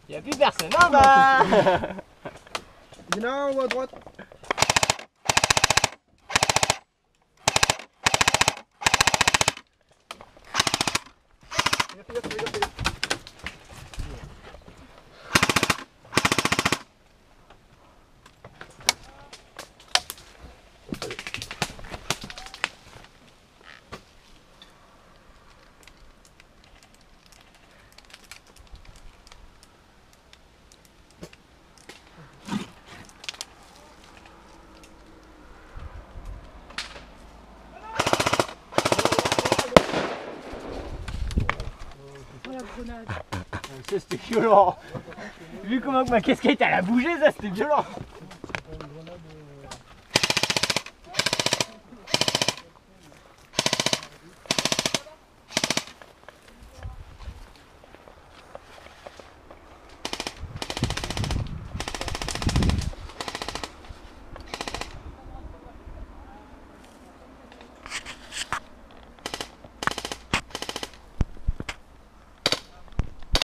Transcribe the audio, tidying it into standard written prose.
Il n'y a plus personne en bas. Il y en a un en haut à droite. Ça c'était violent. Vu comment que ma casquette elle a bougé, ça c'était violent.